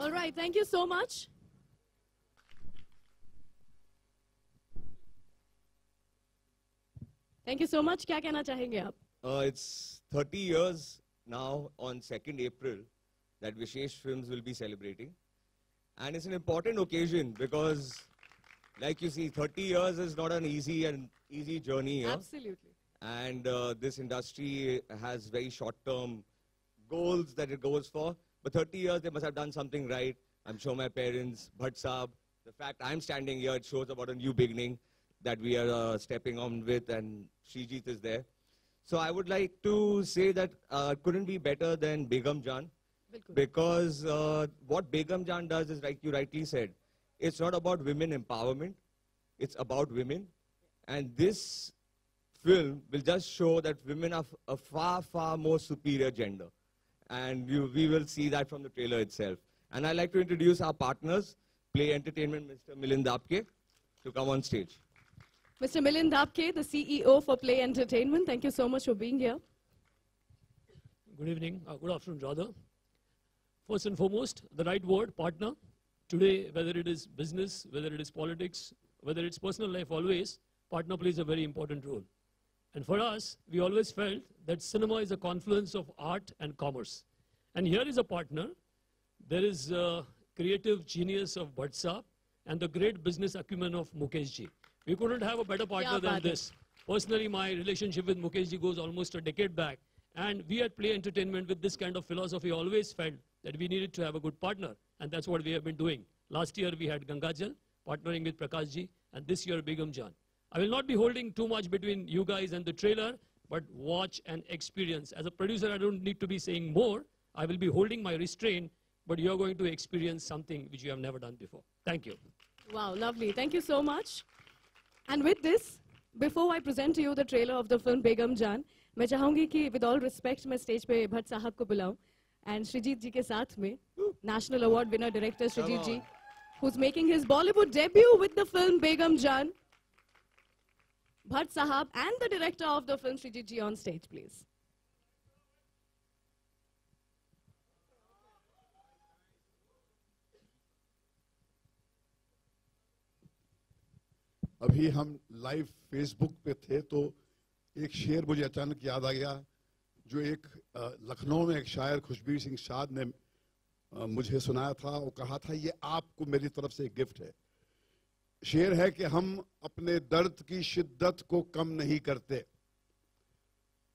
All right, thank you so much. Thank you so much. क्या कहना चाहेंगे आप? It's 30 years now on 2nd April that Vishesh Films will be celebrating. And it's an important occasion because, like you see, 30 years is not an easy journey here. Absolutely. And this industry has very short-term goals that it goes for. But 30 years, they must have done something right. I'm sure my parents, Bhatt Saab, the fact I'm standing here, it shows about a new beginning that we are stepping on with, and Srijit is there. So I would like to say that couldn't be better than Begum Jaan, because what Begum Jaan does is, like you rightly said, it's not about women empowerment, it's about women. And this film will just show that women are a far, far more superior gender. And we will see that from the trailer itself. And I'd like to introduce our partners, Play Entertainment, Mr. Milind Apke, to come on stage. Mr. Milind Apke, the CEO for Play Entertainment, thank you so much for being here. Good evening, good afternoon rather. First and foremost, the right word, partner. Today, whether it is business, whether it is politics, whether it's personal life, always, partner plays a very important role. And for us, we always felt that cinema is a confluence of art and commerce. And here is a partner. There is a creative genius of Bhatt Saab and the great business acumen of Mukesh ji. We couldn't have a better partner than this. Personally, my relationship with Mukesh ji goes almost a decade back. And we at Play Entertainment, with this kind of philosophy, always felt that we needed to have a good partner. And that's what we have been doing. Last year, we had Gangajal, partnering with Prakash ji, and this year, Begum Jaan. I will not be holding too much between you guys and the trailer, but watch and experience. As a producer, I don't need to be saying more. I will be holding my restraint, but you're going to experience something which you have never done before. Thank you. Wow, lovely. Thank you so much. And with this, before I present to you the trailer of the film Begum Jaan, मैं चाहूंगी कि with all respect मैं stage पे भट्ट साहब को बुलाऊं and Srijit ji के साथ में National Award winner director Srijit ji, who's making his Bollywood debut with the film Begum Jaan. Bhatt Sahab and the director of the film Srijit ji on stage, please. अभी हम live Facebook पे थे तो एक शेर मुझे अचानक याद आ गया, जो एक लखनऊ में एक शायर खुशबीर सिंह साध ने मुझे सुनाया था। वो कहा था, ये आपको मेरी तरफ से एक गिफ्ट है। शेर है कि हम अपने दर्द की शिद्दत को कम नहीं करते,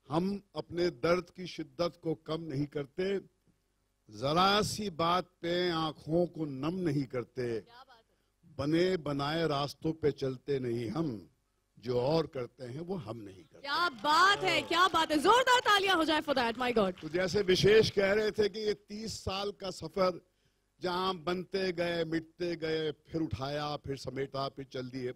हम अपने दर्द की शिद्दत को कम नहीं करते, जरा सी बात पे आंखों को नम नहीं करते, बने बनाए रास्तों पे चलते नहीं हम, जो और करते हैं वो हम नहीं करते। क्या बात है, क्या बात है, जोरदार तालियां हो जाए फॉर दैट, माय गॉड। तो जैसे विशेष कह रहे थे कि ये 30 साल का सफर जहां बनते गए, मिटते गए, फिर उठाया, फिर समेटा, फिर चल दिए,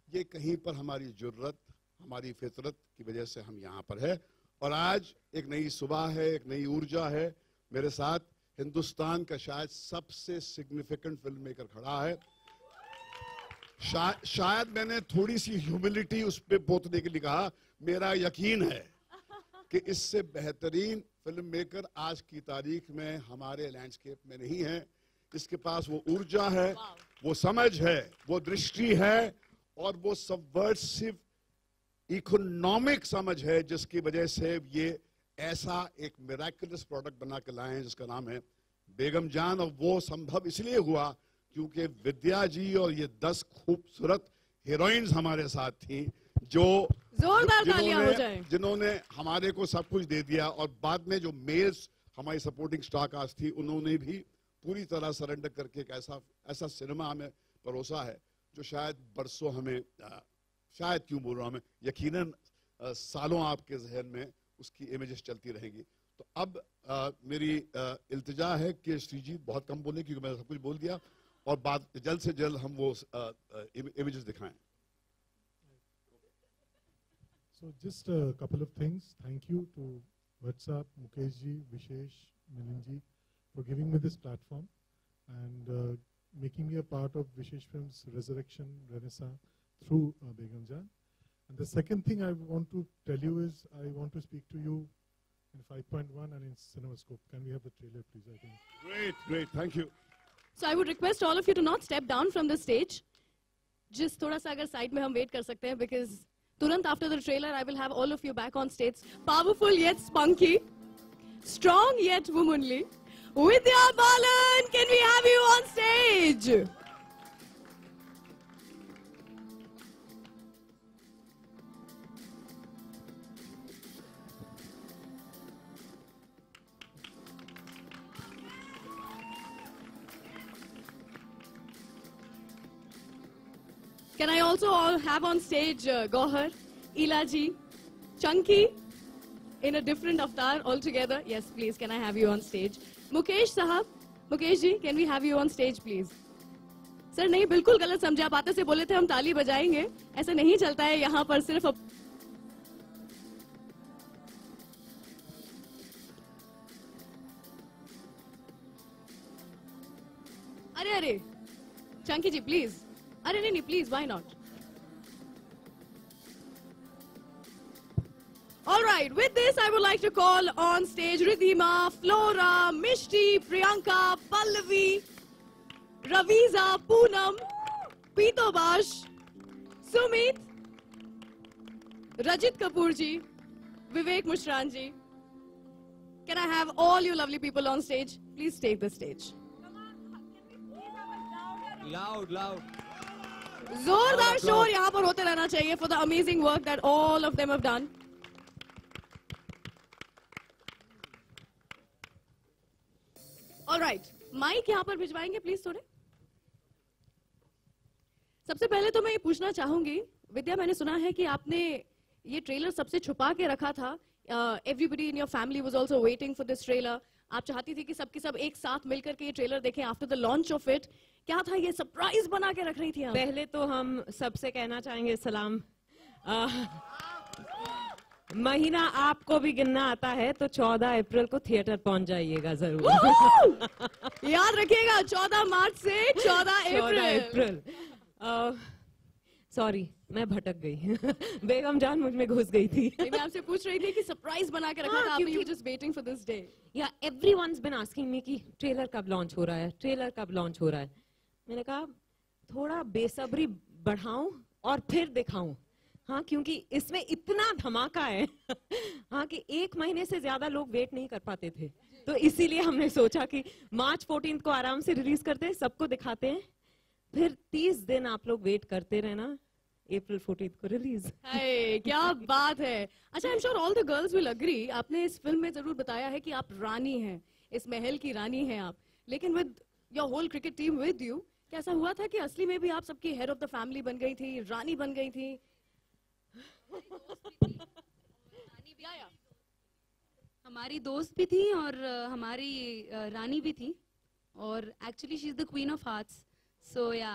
ये कहीं पर हमारी जुर्रत, हमारी फितरत की वजह से हम यहाँ पर है। और आज एक नई सुबह है, एक नई ऊर्जा है। मेरे साथ हिंदुस्तान का शायद सबसे सिग्निफिकेंट फिल्म मेकर खड़ा है। शायद मैंने थोड़ी सी ह्यूमिलिटी उस पर पोतने के लिए कहा। मेरा यकीन है कि इससे बेहतरीन फिल्म मेकर आज की तारीख में हमारे लैंडस्केप में नहीं है। इसके पास वो ऊर्जा है, वो समझ है, वो दृष्टि है और वो सबवर्सिव इकोनॉमिक समझ है, जिसकी वजह से ये ऐसा एक मिराकुलस प्रोडक्ट बना के लाए हैं जिसका नाम है बेगम जान। और वो संभव इसलिए हुआ क्योंकि विद्या जी और ये 10 खूबसूरत हीरोइंस हमारे साथ थी, जो जोरदार तालियां हो जाए, जिन्होंने हमारे को सब कुछ दे दिया। और बाद में जो मेल्स हमारी सपोर्टिंग स्टार कास्ट थी, उन्होंने भी पूरी तरह सरेंडर करके एक ऐसा सिनेमा हमें परोसा है जो शायद बरसों हमें, शायद क्यों बोल रहा हूं मैं, यकीनन सालों आपके जहन में उसकी इमेजेस चलती रहेंगी। तो अब मेरी इल्तिजा है कि श्रीजीत बहुत कम बोले क्योंकि मैंने सब कुछ बोल दिया, और बाद जल्द से जल्द हम वो इमेजेस दिखाएं। So just a couple of things. Thank you to WhatsApp, Mukesh ji, Vishesh, Milind ji for giving me this platform and making me a part of Vishesh Films Resurrection Renaissance through Begum Jaan. And the second thing I want to tell you is I want to speak to you in 5.1 and in CinemaScope. Can we have the trailer, please? I think. Great, great, thank you. So I would request all of you to not step down from the stage. Just थोड़ा सा अगर side में हम wait कर सकते हैं, because तुरंत after the trailer I will have all of you back on stage. Powerful yet spunky, strong yet womanly. Vidya Balan, can we have you on stage? Can I also have on stage Gohar, Ilaji, Chunky in a different avatar altogether? Yes, please, can I have you on stage? Mukesh Sahab, Mukesh ji, can we have you on stage, please? Sir, नहीं बिल्कुल गलत समझे आप, आते से बोले थे हम ताली बजाएंगे, ऐसा नहीं चलता है यहाँ पर सिर्फ अरे अरे चंकी जी प्लीज, अरे नहीं please, why not? All right, with this I would like to call on stage Ridhima, Flora, Mishti, Priyanka, Pallavi, Raviza, Poonam, Pitobash, Sumit, Rajit Kapoor ji, Vivek Mushran ji. Can I have all you lovely people on stage? Please take the stage. Loud, loud. जोरदार शोर यहाँ पर होते रहना चाहिए for the amazing work that all of them have done. All right, mike यहाँ पर भिजवाएंगे please थोड़े. सबसे पहले तो मैं ये पूछना चाहूंगी, विद्या, मैंने सुना है कि आपने ये ट्रेलर सबसे छुपा के रखा था. Everybody in your family was also waiting for this trailer. आप चाहती थी कि सबके सब एक साथ मिलकर के ये ट्रेलर देखें after the launch of it. क्या था ये सरप्राइज बना के रख रही थी आप? पहले तो हम सबसे कहना चाहेंगे सलाम. महीना आपको भी गिनना आता है तो 14 अप्रैल को थिएटर पहुंच जाइएगा जरूर. याद रखिएगा 14 मार्च से 14 अप्रैल. सॉरी, मैं भटक गई. बेगम जान मुझ में घुस गई थी. मैं आपसे पूछ रही थी कि सरप्राइज बना के रखा था आपने. You were just waiting for this day. या everyone's been asking me कि ट्रेलर कब लॉन्च हो रहा है, ट्रेलर कब लॉन्च हो रहा है. मैंने कहा थोड़ा बेसब्री बढ़ाऊं और फिर दिखाऊं। हाँ, क्योंकि इसमें इतना धमाका है हाँ, कि 1 महीने से ज्यादा लोग वेट नहीं कर पाते थे, तो इसीलिए हमने सोचा कि मार्च 14 को आराम से रिलीज करते हैं, सबको दिखाते हैं, फिर 30 दिन आप लोग वेट करते रहना, अप्रैल 14 को रिलीज। हाय, क्या बात है। अच्छा, I am sure all the girls will agree, आपने इस फिल्म में जरूर बताया है कि आप रानी हैं, इस महल की रानी हैं आप, लेकिन with your whole cricket team with you, कैसा हुआ था कि असली में भी आप सबकी हेड ऑफ द फैमिली बन गई थी, रानी बन गई थी? हमारी दोस्त भी थी और हमारी रानी भी थी, और actually she is the queen of hearts, so yeah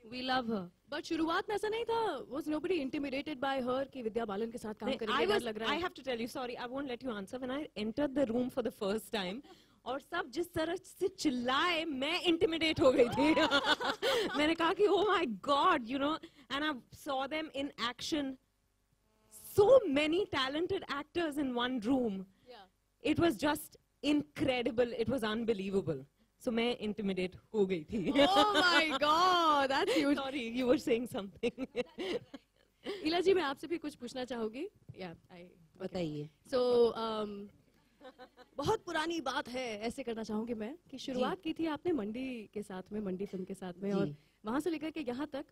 we love her. But शुरुआत में ऐसा नहीं था, was nobody intimidated by her कि विद्या बालन के साथ काम करेंगे, डर लग रहा है? I have to tell you, sorry, I won't let you answer. When I entered the room for the first time, और सब जिस तरह से चिल्लाए, मैं इंटिमिडेट हो गई थी मैंने कहा कि oh my God, you know, and I saw them in action. So many talented actors in one room. Yeah. It was just incredible. It was unbelievable. So मैं intimidate हो गई थी. Oh my God, that's huge. Sorry, you were saying something. इला जी, मैं आपसे भी कुछ पूछना चाहूंगी। बताइए। So बहुत पुरानी बात है, ऐसे करना चाहूंगी मैं कि शुरुआत की थी आपने मंडी के साथ में, मंडी फिल्म के साथ में, और वहां से लेकर के यहाँ तक,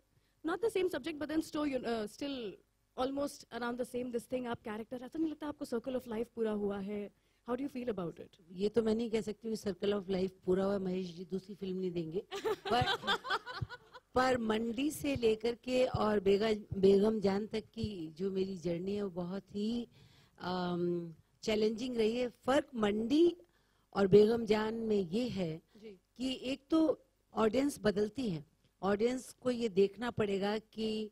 not the same subject but then still almost around the same this thing, आप कैरेक्टर, ऐसा नहीं लगता आपको सर्कल ऑफ लाइफ पूरा हुआ है? How do you feel about it? ये तो मैं नहीं कह सकती हूँ सर्कल ऑफ लाइफ पूरा हुआ, महेश जी दूसरी फिल्म नहीं देंगे पर मंडी से लेकर के और बेगम जान तक की जो मेरी जर्नी है वो बहुत ही चैलेंजिंग रही है। फर्क मंडी और बेगम जान में ये है कि एक तो ऑडियंस बदलती है, ऑडियंस को ये देखना पड़ेगा कि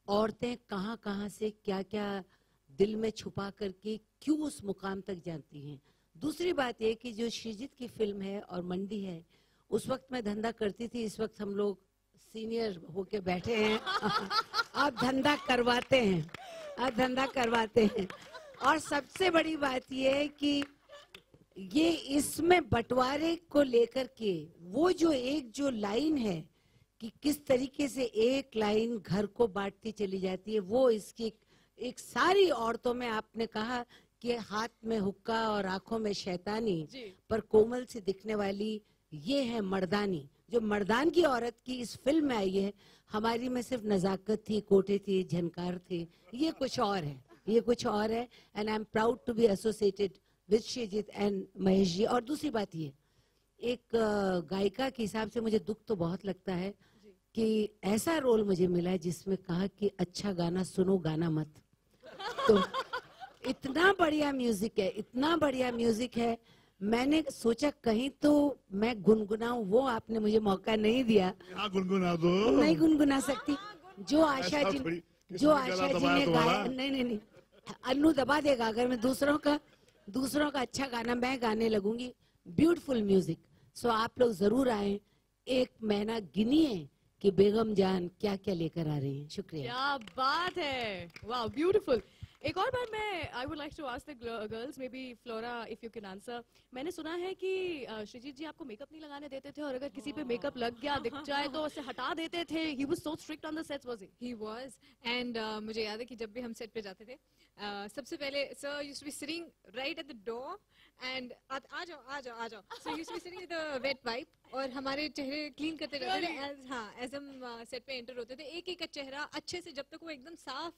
औरतें कहाँ कहाँ से क्या क्या दिल में छुपा करके क्यों उस मुकाम तक जाती हैं। दूसरी बात ये कि जो श्रीजीत की फिल्म है और मंडी है, उस वक्त मैं धंधा करती थी, इस वक्त हम लोग सीनियर होके बैठे हैं अब धंधा करवाते हैं, अब धंधा करवाते हैं। और सबसे बड़ी बात ये है कि ये इसमें बंटवारे को लेकर के वो जो लाइन है कि किस तरीके से एक लाइन घर को बांटती चली जाती है, वो इसकी एक सारी औरतों में आपने कहा कि हाथ में हुक्का और आंखों में शैतानी पर कोमल सी दिखने वाली ये है मर्दानी। जो मर्दान की औरत की इस फिल्म में आई है, हमारी में सिर्फ नजाकत थी, कोटे थे, झनकार थे, ये कुछ और है, ये कुछ और है। And I am proud to be associated with Srijit and Mahesh ji. और दूसरी बात ये, एक गायिका के हिसाब से मुझे दुख तो बहुत लगता है कि ऐसा रोल मुझे मिला है जिसमें कहा कि अच्छा गाना सुनो, गाना मत। तो इतना बढ़िया म्यूजिक है, इतना बढ़िया म्यूजिक है, मैंने सोचा कहीं तो मैं गुनगुनाऊं, वो आपने मुझे मौका नहीं दिया। गुनगुना दो। नहीं गुनगुना सकती। जो आशा जी ने गाया, नहीं, अन्नू दबा देगा अगर मैं दूसरों का अच्छा गाना मैं गाने लगूंगी। Beautiful music. सो आप लोग जरूर आए, एक महीना गिनिए कि बेगम जान क्या क्या लेकर आ रही हैं। शुक्रिया। क्या बात है, वाह, ब्यूटीफुल। एक और बार मैं I would like to ask the girls, maybe Flora if you can answer. मैंने सुना है कि श्रीजीत जी आपको मेकअप नहीं लगाने देते थे, और अगर किसी पे मेकअप लग गया, दिख जाए तो उसे हटा देते थे। He was so strict on the sets, was he? Was. And मुझे याद है कि जब भी हम सेट पे जाते थे, सबसे पहले sir used to be sitting right at the door and आ जाओ so used to be sitting with the wet wipe, और हमारे चेहरे क्लीन करते रहते थे एज हम सेट पे एंटर होते थे। एक एक का चेहरा अच्छे से, जब तक वो एकदम साफ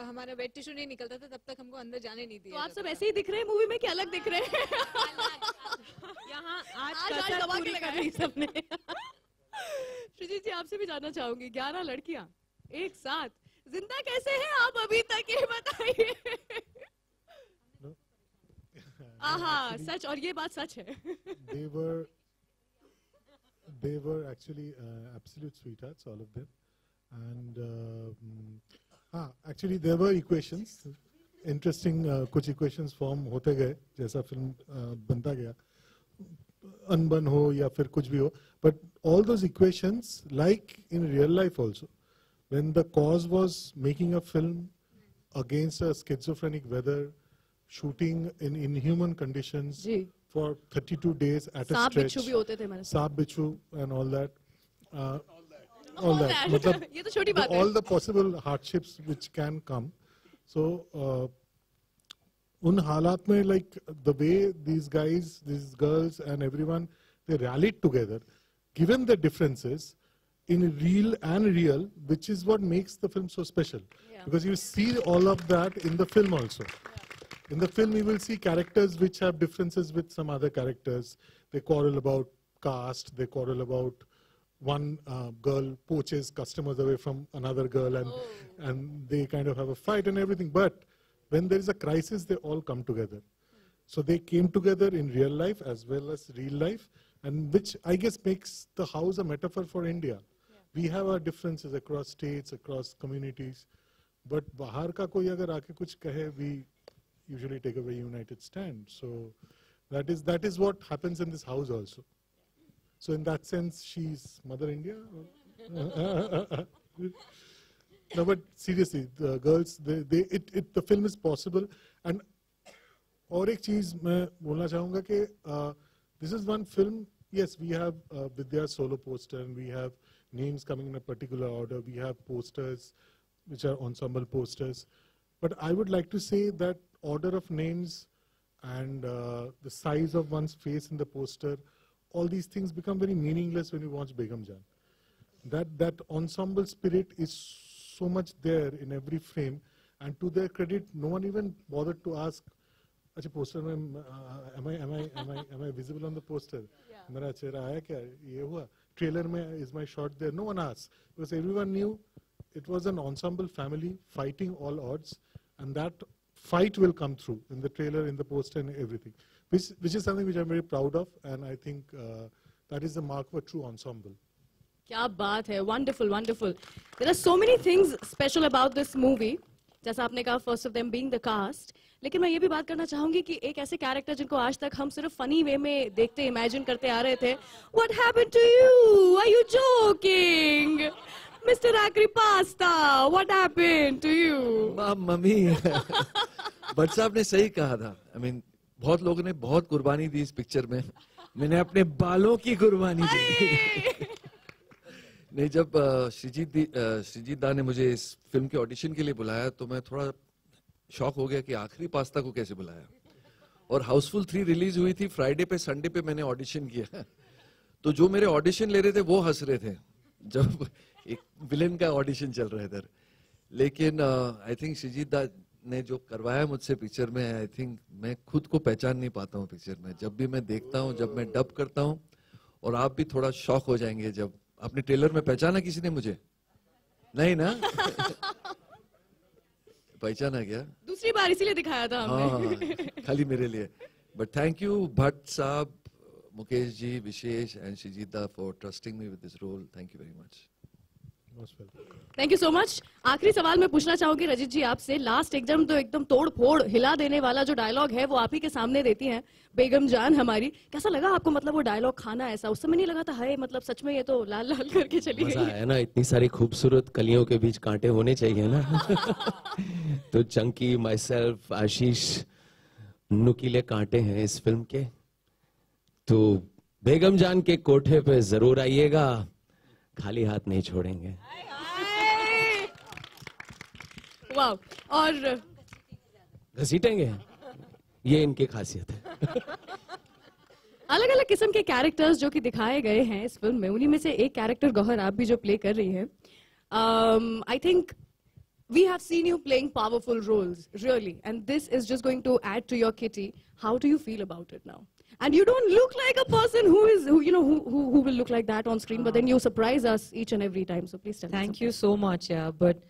हमारा वेट टिश्यू नहीं निकलता था, तब तक हमको अंदर जाने नहीं दिया। तो आप सब ऐसे ही दिख रहे हैं मूवी में कि अलग दिख रहे हैं? यहाँ आज दबा के लगा दी सबने। श्रीजीत जी, आपसे भी जानना चाहूंगी, 11 लड़कियां एक साथ जिंदा कैसे हैं आप अभी तक, ये बताइए। आहा, सच, और ये बात सच है। They were actually absolute sweethearts, all of them, and actually there were equations, interesting कुछ equations form होते गए जैसा फिल्म बनता गया, अनबन हो या फिर कुछ भी हो, but all those equations, like in real life also, when the cause was making a film against a schizophrenic weather, shooting in inhuman conditions for 32 days at a stretch, भी होते थे, सांप बिच्छू and all that, all that. मतलब ये तो छोटी बात है. all the possible hardships which can come. So उन हालात में like the way these guys, these girls and everyone, they rallied together, given the differences in real, which is what makes the film so special. Yeah. Because you see all of that in the film also. In the film, you will see characters which have differences with some other characters. They quarrel about caste, they quarrel about one girl poaches customers away from another girl, and they kind of have a fight and everything. But when there is a crisis, they all come together. So they came together in real life as well as real life, and which I guess makes the house a metaphor for India. We have our differences across states, across communities, but bahar ka koi agar aake kuch kahe, we usually take a very united stand. So that is what happens in this house also. So in that sense, she's Mother India. No, but seriously, the girls, the film is possible. And और एक चीज मैं बोलना चाहूँगा कि this is one film. Yes, we have Vidya's solo poster, and we have names coming in a particular order. We have posters, which are ensemble posters. But I would like to say that order of names and the size of one's face in the poster, all these things become very meaningless when you watch Begum Jaan. That ensemble spirit is so much there in every frame, and to their credit, no one even bothered to ask, अच्छा poster में am I visible on the poster? मेरा चेहरा आया क्या? ये हुआ? Trailer में is my shot there? No one asked, because everyone knew it was an ensemble family fighting all odds, and that fight will come through in the trailer, in the poster, and everything, which is something which I'm very proud of, and I think that is the mark of a true ensemble. क्या बात है, wonderful, wonderful. There are so many things special about this movie. जैसा आपने कहा, first of them being the cast. लेकिन मैं ये भी बात करना चाहूंगी कि एक ऐसे कैरेक्टर जिनको आज तक हम सिर्फ फनी वे में देखते, इमेजिन करते आ रहे थे. What happened to you? Are you joking? Mr. Akri Pasta, what happened to you? Mummy Bhatt साहब ने सही कहा था. I mean, बहुत लोगों ने बहुत कुर्बानी दी इस पिक्चर में. मैंने अपने बालों की कुर्बानी दी. नहीं, जब श्रीजीत दा ने मुझे इस फिल्म के ऑडिशन के लिए बुलाया तो मैं थोड़ा शॉक हो गया कि आखिरी पास्ता को कैसे बुलाया. और हाउसफुल 3 रिलीज हुई थी फ्राइडे पे, संडे पे मैंने ऑडिशन किया. तो जो मेरे ऑडिशन ले रहे थे वो हंस रहे थे जब एक विलेन का ऑडिशन चल रहा है इधर. लेकिन आई थिंक श्रीजीत दा ने जो करवाया मुझसे पिक्चर में, आई थिंक मैं खुद को पहचान नहीं पाता हूँ पिक्चर में. जब भी मैं देखता हूँ, जब मैं डब करता हूँ, और आप भी थोड़ा शॉक हो जाएंगे जब आपने ट्रेलर में पहचाना किसी ने मुझे. नहीं ना? पहचाना क्या? दूसरी बार इसीलिए दिखाया था हमने. हाँ, खाली मेरे लिए. बट थैंक यू भट्ट साहब, Mukesh ji, Vishesh and Srijita for trusting me with this role. Thank you very much. Thank you so much. आखिरी सवाल मैं पूछना चाहूंगी रजित जी आपसे. लास्ट एकदम तो एकदम तोड़ फोड़ हिला देने वाला जो डायलॉग है वो आप ही के सामने देती हैं बेगम जान हमारी. कैसा लगा आपको? मतलब वो डायलॉग खाना ऐसा उस समय नहीं लगा था, हाय मतलब सच में ये तो लाल लाल करके चली गई है ना. इतनी सारी खूबसूरत कलियों के बीच कांटे होने चाहिए ना. तो चंकी, माई सेल्फ, आशीष नुकीले कांटे हैं इस फिल्म के. तो बेगम जान के कोठे पे जरूर आइएगा, खाली हाथ नहीं छोड़ेंगे. वाह. और घसीटेंगे, ये इनकी खासियत है. अलग अलग किस्म के कैरेक्टर्स जो कि दिखाए गए हैं इस फिल्म में, उन्हीं में से एक कैरेक्टर गौहर आप भी जो प्ले कर रही हैं. I think we have seen you playing powerful roles, really, and this is just going to add to your kitty. How do you feel about it now? And you don't look like a person who will look like that on screen, but then you surprise us each and every time. So please tell me. Thank you so much. Yeah, but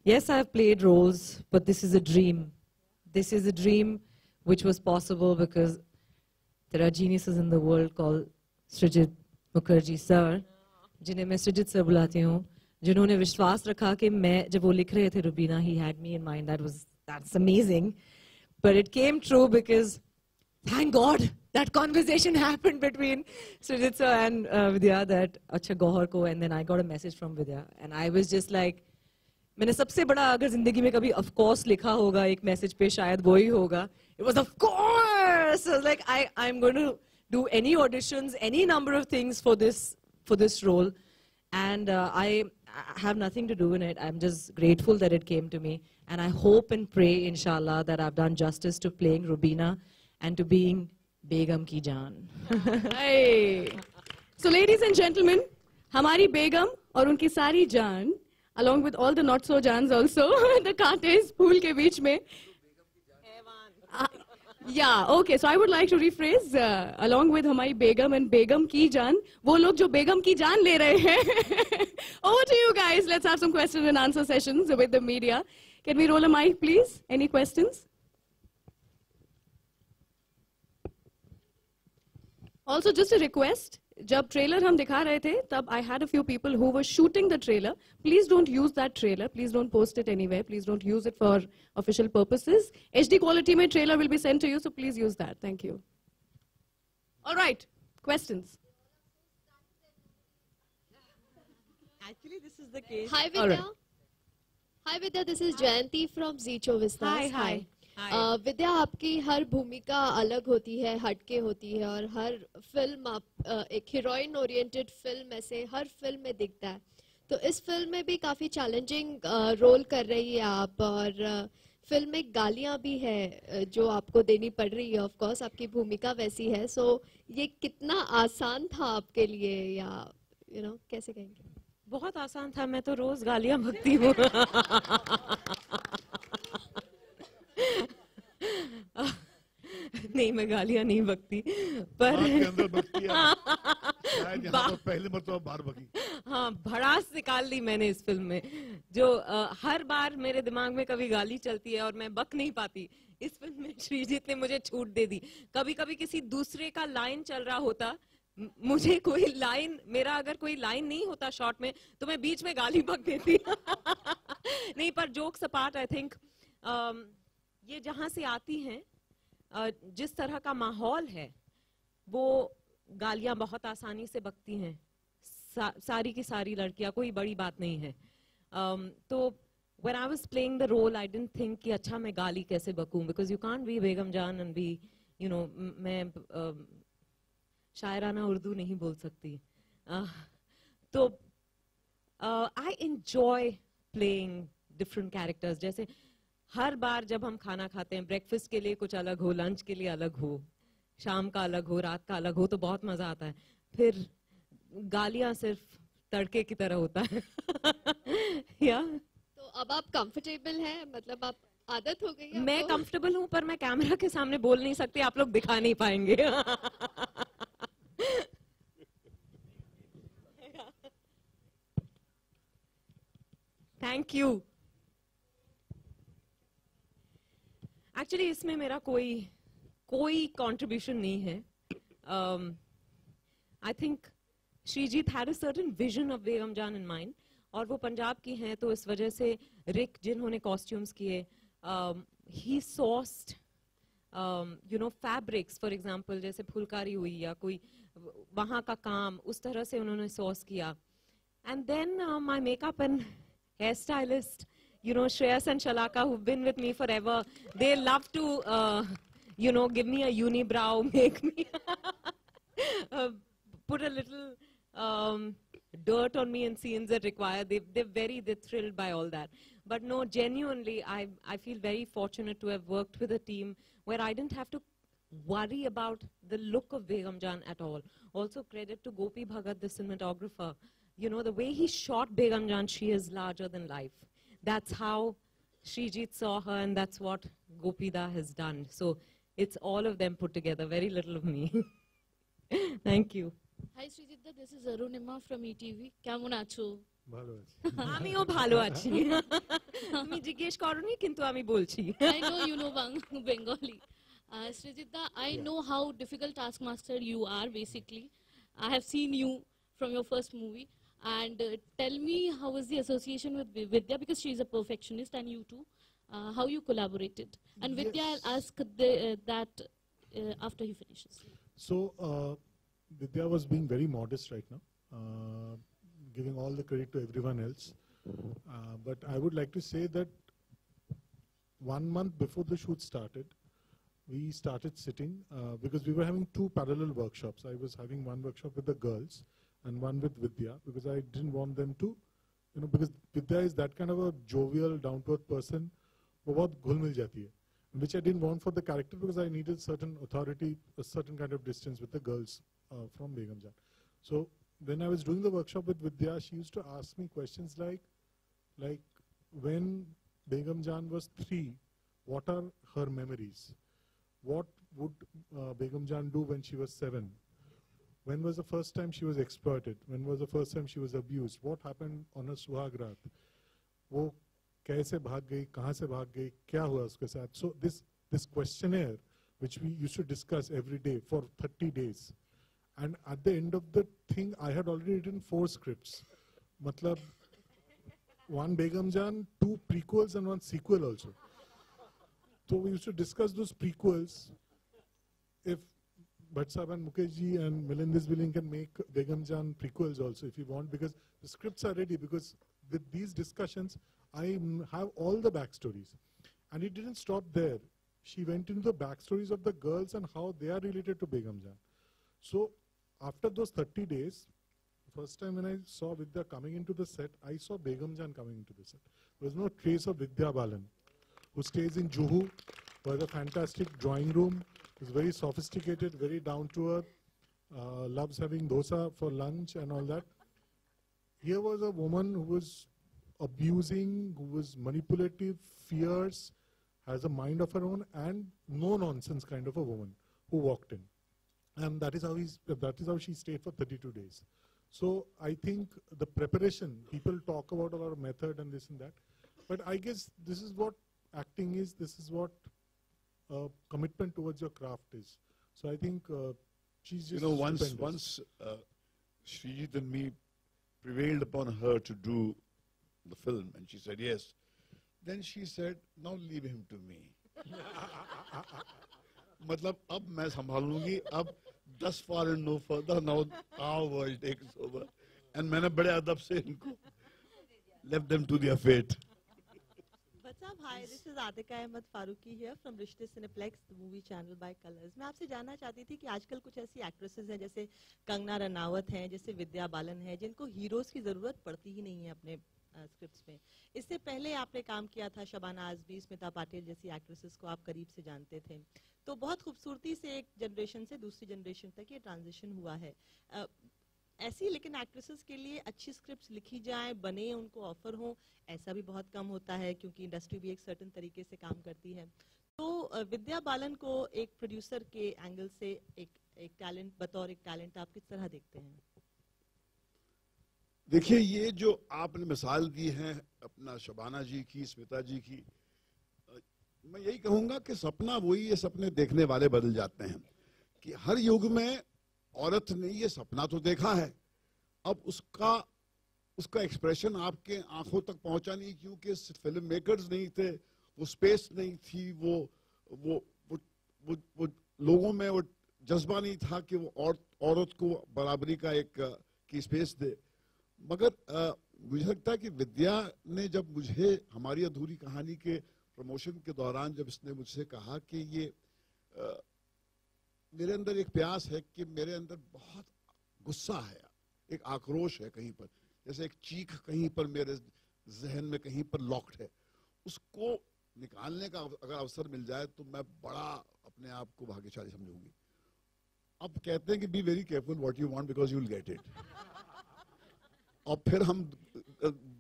yes, I've played roles, but this is a dream. This is a dream which was possible because there are geniuses in the world called Srijit Mukherjee sir, जिन्हें मैं सृजित sir बुलाती हूँ, जिन्होंने विश्वास रखा कि मैं जब वो लिख रहे थे Rubina, he had me in mind. That's amazing, but it came true because thank God that conversation happened between Srijit sir and Vidya, that अच्छा गौहर को, and then I got a message from Vidya and I was just like, मैंने सबसे बड़ा अगर जिंदगी में कभी of course लिखा होगा एक मैसेज पे, शायद वो ही होगा. It was of course. I was like, I'm going to do any auditions, any number of things for this role. and I have nothing to do in it. I'm just grateful that it came to me, and I hope and pray, inshallah, that I've done justice to playing Rubina and to being Begum ki Jaan. Hey. So ladies and gentlemen, हमारी बेगम और उनकी सारी जान, along with all the not so jans also, the कांटे फूल के बीच में. Yeah, okay. So I would like to rephrase, along with हमारी बेगम and बेगम की जान, वो लोग जो बेगम की जान ले रहे हैं. Over to you guys. Let's have some question and answer sessions with the media. Can we roll a mic, please? Any questions? Also, just a request. जब ट्रेलर हम दिखा रहे थे तब I had a few people who were shooting the trailer. Please don't use that trailer. Please don't post it anywhere. Please don't use it for official purposes. HD quality में trailer will be sent to you, so please use that. Thank you. All right. Questions? Actually, this is the case. Hi All Vidya. right. Hi Vidya, this is Jayanti from Zee Chovistas. Hi. विद्या, आपकी हर भूमिका अलग होती है, हटके होती है, और हर film आप एक हीरोइन ओरिएंटेड फिल्म ऐसे हर फिल्म में दिखता है. तो इस फिल्म में भी काफी चैलेंजिंग रोल कर रही है आप, और फिल्म में गालियां भी है जो आपको देनी पड़ रही है. ऑफ कोर्स आपकी भूमिका वैसी है. सो ये कितना आसान था आपके लिए, या कैसे कहेंगे? बहुत आसान था. मैं तो रोज गालियां बकती हूँ. नहीं, मैं गालियां नहीं बकती, पर आपके अंदर बकती है. शायद यहाँ पर पहली मर्तबा बाहर बकी. हाँ, भड़ास निकाल ली मैंने इस फिल्म में. जो हर बार मेरे दिमाग में कभी गाली चलती है और मैं बक नहीं पाती. इस फिल्म में श्रीजीत ने मुझे छूट दे दी. कभी कभी किसी दूसरे का लाइन चल रहा होता, मुझे कोई लाइन, मेरा अगर कोई लाइन नहीं होता शॉर्ट में, तो मैं बीच में गाली बक देती. नहीं, पर जोक्स अपार्ट, आई थिंक ये जहां से आती हैं, जिस तरह का माहौल है, वो गालियां बहुत आसानी से बकती हैं. सारी की सारी लड़कियां, कोई बड़ी बात नहीं है. तो when I was playing the role, I didn't think कि अच्छा मैं गाली कैसे बकूं, because you can't be बेगम जान and be, मैं शायराना उर्दू नहीं बोल सकती. तो I enjoy playing different characters. जैसे हर बार जब हम खाना खाते हैं, ब्रेकफास्ट के लिए कुछ अलग हो, लंच के लिए अलग हो, शाम का अलग हो, रात का अलग हो, तो बहुत मजा आता है. फिर गालियां सिर्फ तड़के की तरह होता है. या तो अब आप कंफर्टेबल हैं, मतलब आप आदत हो गई है? मैं कंफर्टेबल हूँ, पर मैं कैमरा के सामने बोल नहीं सकती. आप लोग दिखा नहीं पाएंगे. Thank you. एक्चुअली इसमें मेरा कोई कंट्रीब्यूशन नहीं है. I think Srijit had a certain vision of Begum Jaan in mind, और वो पंजाब की हैं, तो इस वजह से रिक जिन्होंने कॉस्ट्यूम्स किए, ही सोर्स्ड फैब्रिक्स, फॉर एग्जांपल जैसे फुलकारी हुई या कोई वहाँ का काम, उस तरह से उन्होंने सोर्स किया. And then my makeup and hair stylist, Shreyas and Shalaka, who've been with me forever, they love to, give me a unibrow, make me put a little dirt on me in scenes that require. They're thrilled by all that. But no, genuinely, I feel very fortunate to have worked with a team where I didn't have to worry about the look of Begum Jaan at all. Also, credit to Gopi Bhagat, the cinematographer. The way he shot Begum Jaan, she is larger than life. That's how Shrijit saw her, and that's what Gopida has done. So it's all of them put together, very little of me. Thank you. Hi Shrijit, this is Arunima from ETV. কেমন আছো? ভালো আছি. আমিও ভালো আছি. তুমি জিজ্ঞেস করনি কিন্তু আমি বলছি. I know you know Bengali. Shrijit, I know how difficult taskmaster you are basically. I have seen you from your first movie. And tell me, how was the association with Vidya, because she is a perfectionist, and you too, how you collaborated. And Vidya, I'll ask that after he finishes. So Vidya was being very modest right now, giving all the credit to everyone else. But I would like to say that 1 month before the shoot started, we started sitting because we were having 2 parallel workshops. I was having one workshop with the girls, and one with Vidya, because I didn't want them to, because Vidya is that kind of a jovial, down-to-earth person, वो बहुत घुल मिल जाती है, which I didn't want for the character because I needed certain authority, a certain kind of distance with the girls from Begum Jaan. So when I was doing the workshop with Vidya, she used to ask me questions like when Begum Jaan was 3, what are her memories? What would Begum Jaan do when she was 7? When was the first time she was exploited? When was the first time she was abused? What happened on her Suhag Raat? वो कैसे भाग गई, कहाँ से भाग गई, क्या हुआ उसके साथ? So this questionnaire, which we used to discuss every day for 30 days, and at the end of the thing, I had already written 4 scripts. मतलब 1 Begum Jaan, 2 prequels and 1 sequel also. So we used to discuss those prequels. If Bhatt Sahab and Mukesh ji and Milind is willing, can make Begum Jaan prequels also if you want, because the scripts are ready. Because with these discussions, I have all the backstories. And it didn't stop there. She went into the backstories of the girls and how they are related to Begum Jaan. So after those 30 days, first time when I saw Vidya coming into the set, I saw Begum Jaan coming into the set. There was no trace of Vidya Balan, who stays in Juhu, who has a fantastic drawing room, is very sophisticated, very down to earth, loves having dosa for lunch and all that. Here was a woman who was abusing, who was manipulative, fierce, has a mind of her own, and no nonsense kind of a woman who walked in. And that is how she stayed for 32 days. So I think the preparation, people talk about a lot of method and this and that, but I guess this is what acting is, this is what commitment towards your craft is. So I think she's just once Srijit and me prevailed upon her to do the film, and she said yes. Then she said, now leave him to me. मतलब अब मैं संभालूंगी, अब thus far and no further, now our world takes over. And मैंने बड़े अदब से इनको left them to their fate. Bhatt Sahab, hi, this is Atika Ahmed Faruqi here from Rishte Cineplex, the movie channel by Colors. मैं आपसे जानना चाहती थी कि आजकल कुछ ऐसी एक्ट्रेसेस हैं जैसे कंगना रनावत हैं, जैसे विद्या बालन हैं, जिनको हीरोज की जरूरत पड़ती ही नहीं है अपने स्क्रिप्ट्स में. इससे पहले आपने काम किया था शबाना आजमी, स्मिता पाटिल जैसी एक्ट्रेसेस को आप करीब से जानते थे, तो बहुत खूबसूरती से एक जनरेशन से दूसरी जनरेशन तक ये ट्रांजिशन हुआ है. ऐसी लेकिन एक्ट्रेसेस के लिए अच्छी स्क्रिप्ट्स लिखी जाएं, बने, उनको ऑफर हो, ऐसा भी बहुत कम होता है क्योंकि इंडस्ट्री भी एक सर्टेन तरीके से काम करती है. तो विद्या बालन को एक प्रोड्यूसर के एंगल से एक टैलेंट, बतौर एक टैलेंट आप किस तरह देखते हैं? देखिए, ये जो आपने मिसाल दी है अपना शबाना जी की, स्मिता जी की, मैं यही कहूंगा कि सपना वही है, सपने देखने वाले बदल जाते हैं. कि हर युग में औरत ने ये सपना तो देखा है, अब उसका एक्सप्रेशन आपके आंखों तक पहुंचा नहीं, क्योंकि फिल्म मेकर्स नहीं थे, वो स्पेस नहीं थी, वो लोगों में वो जज्बा नहीं था कि वो औरत को बराबरी का की स्पेस दे. मगर मुझे लगता है कि विद्या ने जब मुझे हमारी अधूरी कहानी के प्रमोशन के दौरान जब इसने मुझसे कहा कि ये मेरे अंदर एक प्यास है, कि मेरे अंदर बहुत गुस्सा है, एक आक्रोश है कहीं पर, जैसे एक चीख कहीं पर मेरे जहन में कहीं पर लॉक्ड है, उसको निकालने का अगर अवसर मिल जाए तो मैं बड़ा अपने आप को भाग्यशाली समझूंगी. अब कहते हैं कि be very careful what you want because you will get it. और फिर हम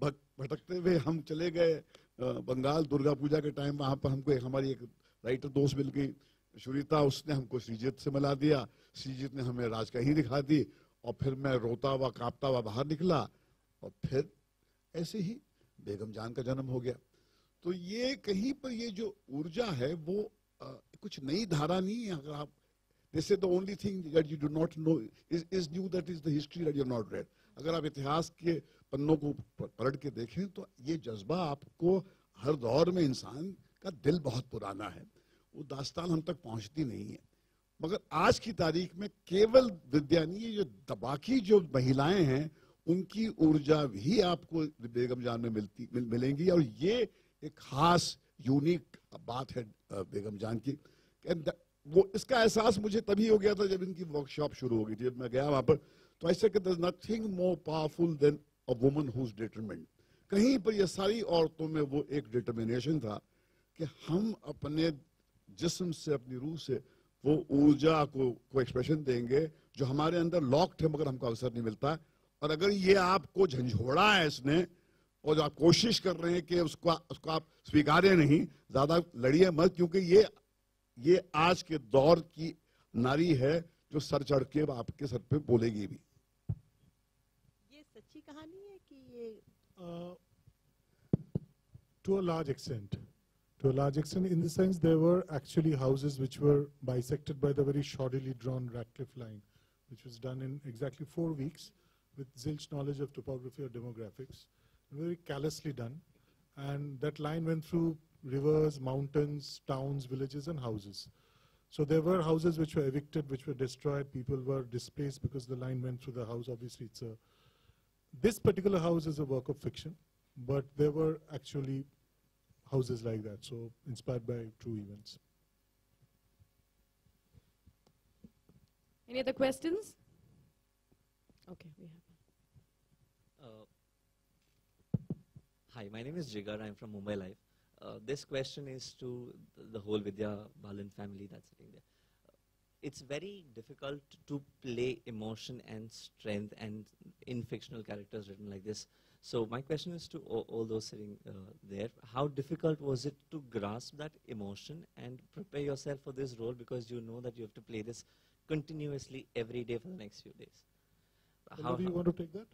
भटकते हुए हम चले गए बंगाल दुर्गा पूजा के टाइम. वहां पर हमको हमारी एक राइटर दोस्त मिल गई शुरीता, उसने हमको श्रीजीत से मिला दिया, श्रीजीत ने हमें राजकही दिखा दी, और फिर मैं रोता हुआ कांपता हुआ बाहर निकला, और फिर ऐसे ही बेगम जान का जन्म हो गया. तो ये कहीं पर ये जो ऊर्जा है वो कुछ नई धारा नहीं है. अगर आप this is the only thing that you do not know is new, that is the history that you have not red. अगर आप इतिहास के पन्नों को पलट के देखें तो ये जज्बा आपको हर दौर में, इंसान का दिल बहुत पुराना है, वो दास्तान हम तक पहुंचती नहीं है. मगर आज की तारीख में केवल विद्या नहीं, ये जो बाकी जो महिलाएं हैं उनकी ऊर्जा भी आपको बेगम जान में मिलेंगी. और ये एक खास यूनिक बात है बेगम जान की. वो इसका एहसास मुझे तभी हो गया था जब इनकी वर्कशॉप शुरू हो गई थी. जब मैं गया वहां पर तो ऐसे कि there's nothing more powerful than a woman who's determined. कहीं पर ये सारी औरतों में वो एक डिटर्मिनेशन था कि हम अपने जिस्म से, अपनी रूह से वो ऊर्जा को एक्सप्रेशन देंगे जो हमारे अंदर लॉक्ड है मगर हमको अवसर नहीं मिलता. और अगर ये आपको झंझोड़ा है इसने और आप कोशिश कर रहे हैं कि उसको आप स्वीकारें नहीं, ज्यादा लड़िए मत, क्योंकि ये आज के दौर की नारी है जो सर चढ़ के आपके सर पे बोलेगी भी. ये सच्ची कहानी है कि ये to a large extent. To a large extent, in the sense there were actually houses which were bisected by the very shoddily drawn Radcliffe line, which was done in exactly 4 weeks with zilch knowledge of topography or demographics, very callously done. And that line went through rivers, mountains, towns, villages, and houses. So there were houses which were evicted, which were destroyed. People were displaced because the line went through the house. Obviously, this particular house is a work of fiction, but there were actually houses like that, so inspired by true events. Any other questions? Okay, we have. Hi, my name is Jigar. I'm from Mumbai Live. This question is to the whole Vidya Balan family that's sitting there. It's very difficult to play emotion and strength and in fictional characters written like this. So my question is to all those sitting there. How difficult was it to grasp that emotion and prepare yourself for this role, because you know that you have to play this continuously every day for the next few days? How do you want to take that?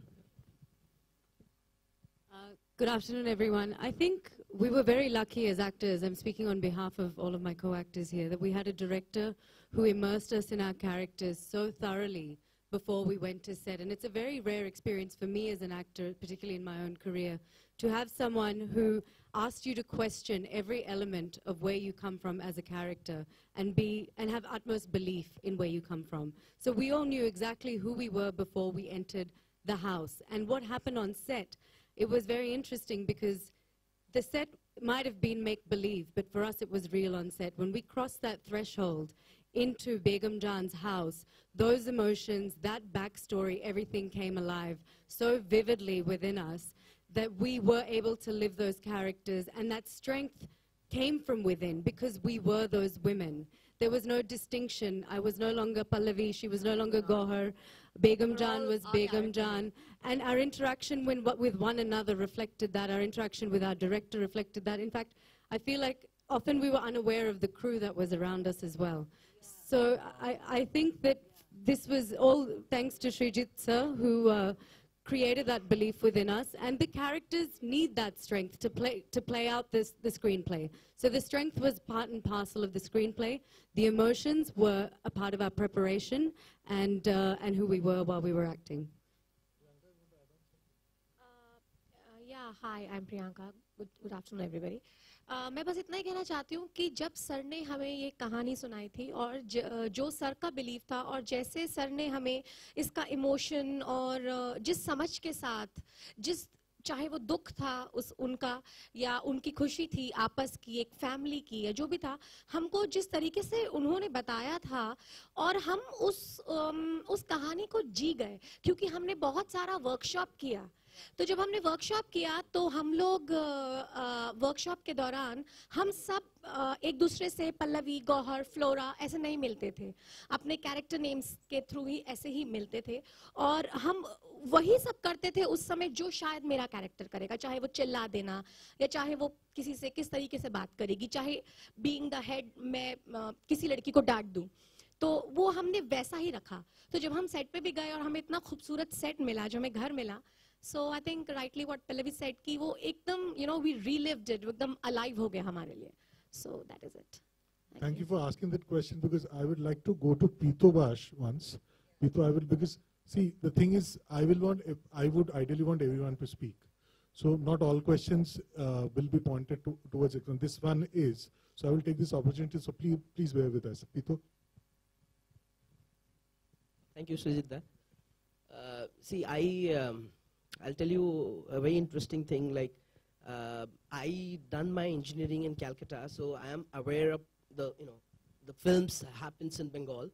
Good afternoon, everyone. I think we were very lucky as actors, I'm speaking on behalf of all of my co-actors here, that we had a director who immersed us in our characters so thoroughly before we went to set. And it's a very rare experience for me as an actor, particularly in my own career, to have someone who asked you to question every element of where you come from as a character and have utmost belief in where you come from. So we all knew exactly who we were before we entered the house. And what happened on set, it was very interesting because the set might have been make-believe, but for us it was real on set. When we crossed that threshold into Begum Jan's house, those emotions, that backstory, everything came alive so vividly within us that we were able to live those characters, and that strength came from within because we were those women. There was no distinction. I was no longer Pallavi, she was no longer Gohar. Begum Jan was Begum Jan. And our interaction with one another reflected that. Our interaction with our director reflected that. In fact, I feel like often we were unaware of the crew that was around us as well. So I think that this was all thanks to Srijit sir, who created that belief within us, and the characters need that strength to play out the screenplay. So the strength was part and parcel of the screenplay. The emotions were a part of our preparation and who we were while we were acting. Yeah, hi, I'm Priyanka. Good afternoon, everybody. मैं बस इतना ही कहना चाहती हूँ कि जब sir ने हमें ये कहानी सुनाई थी और जो सर का बिलीफ था और जैसे सर ने हमें इसका इमोशन और जिस समझ के साथ चाहे वो दुख था उनका या उनकी खुशी थी आपस की, एक फैमिली की, या जो भी था, हमको जिस तरीके से उन्होंने बताया था और हम उस कहानी को जी गए, क्योंकि हमने बहुत सारा वर्कशॉप किया. तो जब हमने वर्कशॉप किया तो हम लोग वर्कशॉप के दौरान हम सब एक दूसरे से पल्लवी, गौहर, फ्लोरा ऐसे नहीं मिलते थे, अपने कैरेक्टर नेम्स के थ्रू ही ऐसे ही मिलते थे और हम वही सब करते थे उस समय जो शायद मेरा कैरेक्टर करेगा, चाहे वो चिल्ला देना या चाहे वो किसी से किस तरीके से बात करेगी, चाहे बीइंग द हेड मैं किसी लड़की को डांट दूं, तो वो हमने वैसा ही रखा. तो जब हम सेट पे भी गए और हमें इतना खूबसूरत सेट मिला, जो हमें घर मिला, so I think rightly what Pallavi said कि वो एकदम we relived it, एकदम alive हो गया हमारे लिए. So that is it. Thank you for asking that question, because I would like to go to Pito Bash once. Pito, because see, the thing is, I would ideally want everyone to speak. So not all questions will be pointed towards it. This one is. So I will take this opportunity. So please bear with us. Pito. Thank you, Srijit. See, I'll tell you a very interesting thing. Like, I done my engineering in Calcutta, so I am aware of the films happens in Bengal.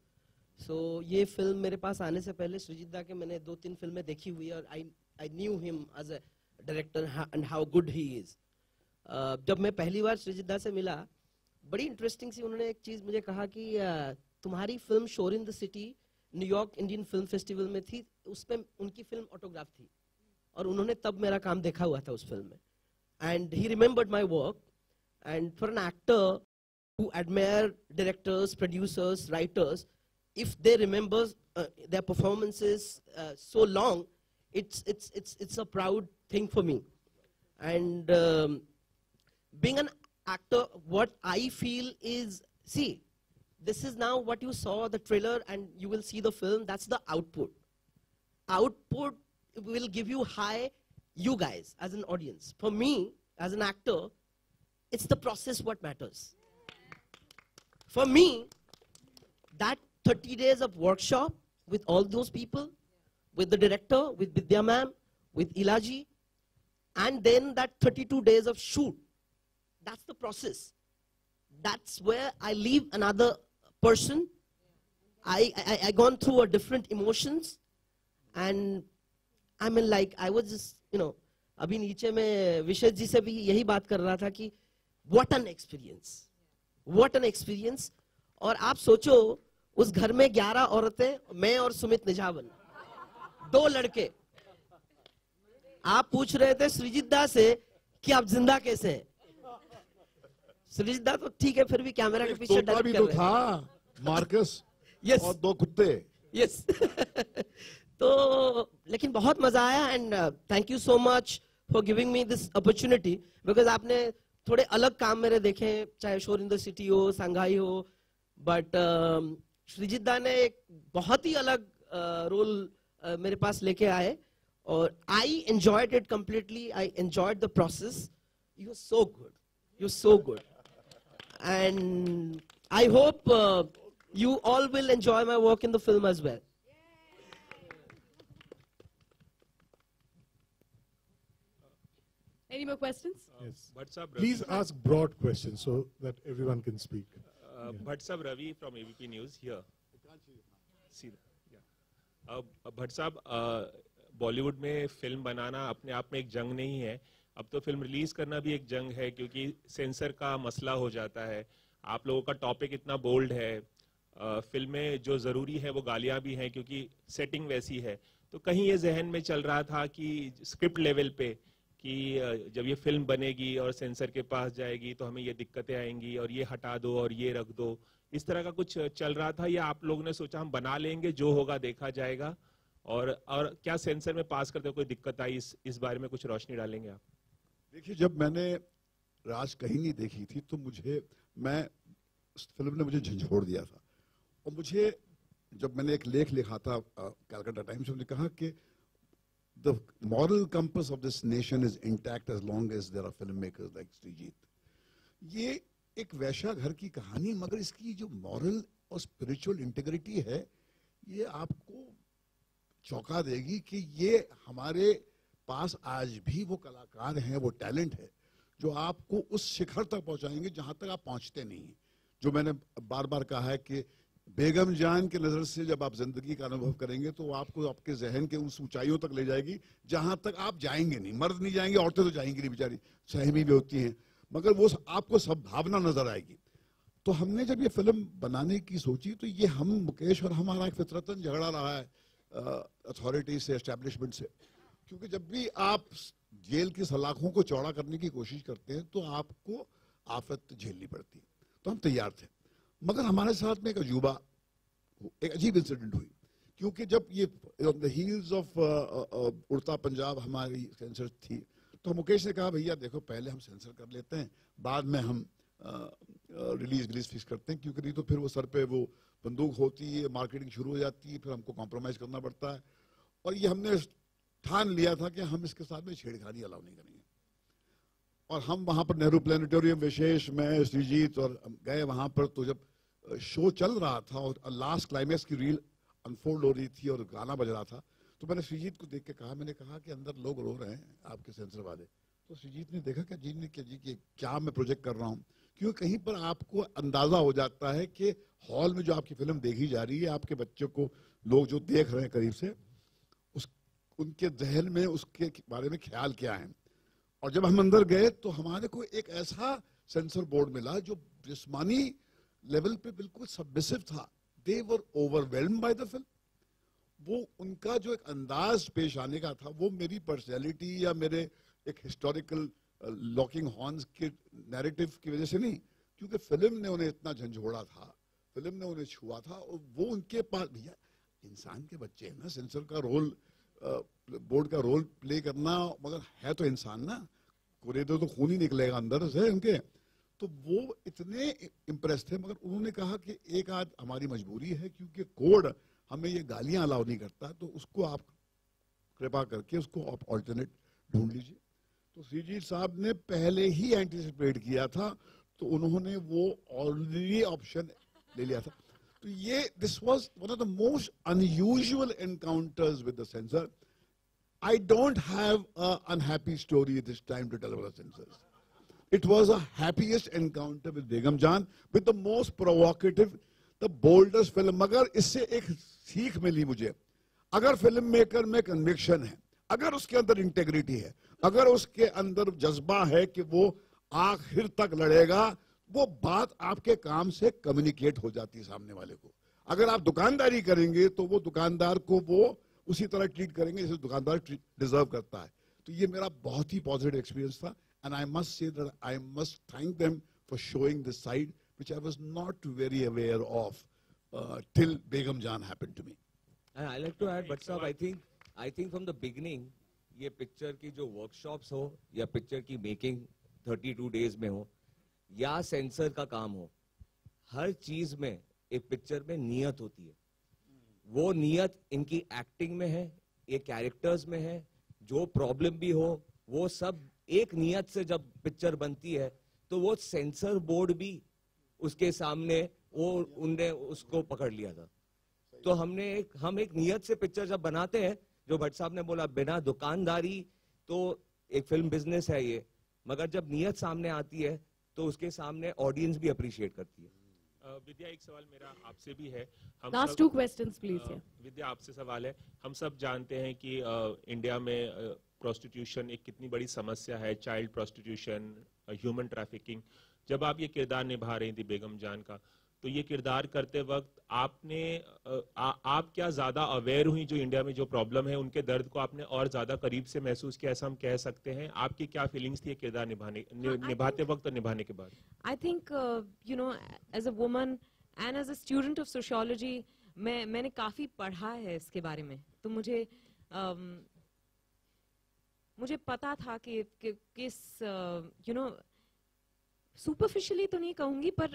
So ये film मेरे पास आने से पहले सृजित दा के मैंने 2-3 फिल्में देखी हुई है और I knew him as a director and how good he is. जब मैं पहली बार सृजित दा से मिला, बड़ी इंटरेस्टिंग सी उन्होंने एक चीज मुझे कहा कि तुम्हारी फिल्म शोर in the city New York Indian film festival में थी, उसमें उनकी फिल्म ऑटोग्राफ थी और उन्होंने तब मेरा काम देखा हुआ था उस फिल्म में. And he remembered my work. And for an actor who admire directors, producers, writers, if they remember their performances so long, it's a proud thing for me. And being an actor, what I feel is, see, this is now what you saw, the trailer, and you will see the film, that's the output. Output will give you high, you guys, as an audience. For me, as an actor, it's the process what matters. For me, that 30 days of workshop with all those people, with the director, with Vidya ma'am, with Ilaji, and then that 32 days of shoot, that's the process. That's where I leave another person. I gone through a different emotions, and I mean, like, I was just, you know, अभी नीचे में विशेष जी से भी यही बात कर रहा था कि what an experience, what an experience. और आप सोचो उस घर में 11 औरतें, मैं और सुमित निझावन, 2 लड़के. आप पूछ रहे थे सृजित दा से कि आप जिंदा कैसे हैं. सृजित दा तो ठीक है, फिर भी कैमरा के पीछे डायरेक्ट कर रहे हैं. तो था मार्कस yes. और 2 कुत्ते. yes. तो लेकिन बहुत मजा आया and thank you so much for giving me this opportunity, because आपने थोड़े अलग काम मेरे देखे, चाहे शोर इन द सिटी हो, संघाई हो, बट सृजित दा ने एक बहुत ही अलग रोल मेरे पास लेके आए और I enjoyed it completely. I enjoyed the process. You are so good, you are so good, and I hope you all will enjoy my work in the film as well. Any more questions? Yes. Bhatt Sahab, Please ask broad questions so that everyone can speak. Bhatt Sahab, Ravi from ABP News here. See that? Yeah. Bhatt Sahab, Bollywood में film बनाना अपने आप में एक जंग नहीं है. अब तो फिल्म रिलीज करना भी एक जंग है क्योंकि सेंसर का मसला हो जाता है. आप लोगों का टॉपिक इतना बोल्ड है, फिल्म में जो ज़रूरी है वो गालियाँ भी हैं क्योंकि सेटिंग वैसी है. तो कहीं ये जहन में चल रहा था कि स्क्रिप्ट लेवल पे कि जब ये फिल्म बनेगी और सेंसर के पास जाएगी तो हमें ये दिक्कतें आएंगी और ये हटा दो और ये रख दो, इस तरह का कुछ चल रहा था, या आप लोगों ने सोचा हम बना लेंगे, जो होगा देखा जाएगा? और क्या सेंसर में पास करते कोई दिक्कत आई, इस बारे में कुछ रोशनी डालेंगे आप? देखिए, जब मैंने राज कहीं नहीं देखी थी तो फिल्म ने मुझे झंझोड़ दिया था. और मुझे जब मैंने एक लेख लिखा था कैलकाटा टाइम्स में, कहा कि the moral compass of this nation is intact as long as there are film makers like Srijit. ये एक वैश्या घर की कहानी, मगर इसकी जो मॉरल और स्पिरिचुअल इंटीग्रिटी है ये आपको चौंका देगी कि ये हमारे पास आज भी वो कलाकार हैं, वो टैलेंट है जो आपको उस शिखर तक पहुंचाएंगे जहां तक आप पहुंचते नहीं हैं. जो मैंने बार बार कहा है कि बेगम जान के नजर से जब आप जिंदगी का अनुभव करेंगे तो आपको आपके जहन के उस ऊंचाइयों तक ले जाएगी जहां तक आप जाएंगे नहीं. मर्द नहीं जाएंगे, औरतें तो जाएंगी नहीं, बेचारी सहमी भी होती हैं, मगर वो आपको सब भावना नजर आएगी. तो हमने जब ये फिल्म बनाने की सोची तो ये हम मुकेश और हमारा एक फितरतन झगड़ा रहा है अथॉरिटी से, एस्टेब्लिशमेंट से, क्योंकि जब भी आप जेल की सलाखों को चौड़ा करने की कोशिश करते हैं तो आपको आफत झेलनी पड़ती है. तो हम तैयार थे, मगर हमारे साथ में एक अजीब इंसिडेंट हुई, क्योंकि जब ये ऑन द हील्स ऑफ उड़ता पंजाब हमारी सेंसर थी तो मुकेश ने कहा भैया देखो पहले हम सेंसर कर लेते हैं, बाद में हम रिलीज फिक्स करते हैं, क्योंकि नहीं तो फिर वो सर पे वो बंदूक होती है, मार्केटिंग शुरू हो जाती है, फिर हमको कॉम्प्रोमाइज करना पड़ता है. और ये हमने ठान लिया था कि हम इसके साथ में छेड़खानी अलाउ नहीं करेंगे. और हम वहां पर नेहरू प्लानिटोरियम, विशेष, मैं, श्रीजीत और गए वहां पर. तो जब शो चल रहा था और लास्ट क्लाइमेक्स की रील अनफोल्ड हो रही थी और गाना बज रहा था, तो मैंने श्रीजीत को देख के कहा, मैंने कहा कि अंदर लोग रो रहे हैं आपके सेंसर वाले. तो श्रीजीत ने देखा कि जी कि क्या मैं प्रोजेक्ट कर रहा हूँ, क्यों कहीं पर आपको अंदाजा हो जाता है कि हॉल में जो आपकी फिल्म देखी जा रही है, आपके बच्चों को लोग जो देख रहे हैं करीब से, उनके जहन में उसके बारे में ख्याल क्या है। और जब हम अंदर गए तो हमारे को एक ऐसा सेंसर बोर्ड मिला जो जिस्मानी लेवल पे बिल्कुल सबमिसिव था। दे वर ओवरवेल्म्ड बाय द फिल्म। वो उनका जो एक अंदाज पेश आने का था, वो मेरी पर्सनैलिटी या मेरे एक हिस्टोरिकल लॉकिंग हॉर्न्स के नैरेटिव की वजह से नहीं, क्योंकि फिल्म ने उन्हें इतना झंझोड़ा था, फिल्म ने उन्हें छुआ था। और वो उनके पास, भैया इंसान के बच्चे हैं ना, सेंसर का रोल, बोर्ड का रोल प्ले करना, मगर है तो इंसान ना, कुरेदो तो खून ही निकलेगा अंदर से उनके। तो वो इतने इम्प्रेस थे, मगर उन्होंने कहा कि एक आध हमारी मजबूरी है, क्योंकि कोड हमें ये गालियां अलाउ नहीं करता, तो उसको आप कृपा करके उसको आप ऑल्टरनेट ढूंढ लीजिए। तो श्रीजीत साहब ने पहले ही एंटिसिपेट किया था, तो उन्होंने वो ऑलरेडी ऑप्शन ले लिया था। तो ये this was one of the most unusual encounters with the censor. I don't have a unhappy story this time to tell about the censors. It was a happiest encounter with Begum Jaan, with the most provocative, the boldest film. मगर इससे एक सीख मिली मुझे, अगर film maker में conviction है, अगर उसके अंदर इंटेग्रिटी है, अगर उसके अंदर जज्बा है कि वो आखिर तक लड़ेगा, वो बात आपके काम से कम्युनिकेट हो जाती है सामने वाले को। अगर आप दुकानदारी करेंगे तो वो दुकानदार को वो उसी तरह ट्रीट करेंगे जैसे दुकानदार डिजर्व करता है। तो ये मेरा बहुत ही पॉजिटिव एक्सपीरियंस था। And I must say that I must thank them for showing this side, which I was not very aware of till Begum Jaan happened to me. And I like to add, but sir, I think from the beginning, ये picture की जो workshops हो या picture की making 32 days में हो या sensor का काम हो, हर चीज में एक पिक्चर में नियत होती है। वो नियत इनकी एक्टिंग में है, ये कैरेक्टर्स में है। जो प्रॉब्लम भी हो, वो सब एक नियत से जब पिक्चर बनती है, तो वो सेंसर बोर्ड भी उसके सामने वो उनने उसको पकड़ लिया था। तो हम एक नियत से पिक्चर जब बनाते हैं, जो भट्ट साहब ने बोला बिना दुकानदारी, तो एक फिल्म बिजनेस है ये, मगर जब नियत सामने आती है तो उसके सामने ऑडियंस भी अप्रिशिएट करती है। विद्या, एक सवाल मेरा आपसे भी है। Last 2 questions, please. विद्या, आपसे सवाल है। हम सब जानते हैं कि इंडिया में प्रोस्टिट्यूशन एक कितनी बड़ी समस्या है, चाइल्ड प्रोस्टिट्यूशन, ह्यूमन ट्रैफिकिंग। जब आप ये किरदार निभा रही थी बेगम जान का, तो ये किरदार करते वक्त आपने आप क्या ज्यादा अवेयर हुई जो इंडिया में जो प्रॉब्लम है, उनके दर्द को आपने और ज्यादा करीब से महसूस किया, ऐसा हम कह सकते हैं? आपकी क्या फीलिंग्स थी ये किरदार निभाते वक्त और निभाने के बाद? I think you know, as a woman and as a student of sociology, मैंने काफी पढ़ा है इसके बारे में। तो मुझे पता था कि किस यू नो, सुपरफिशियली तो नहीं कहूंगी, पर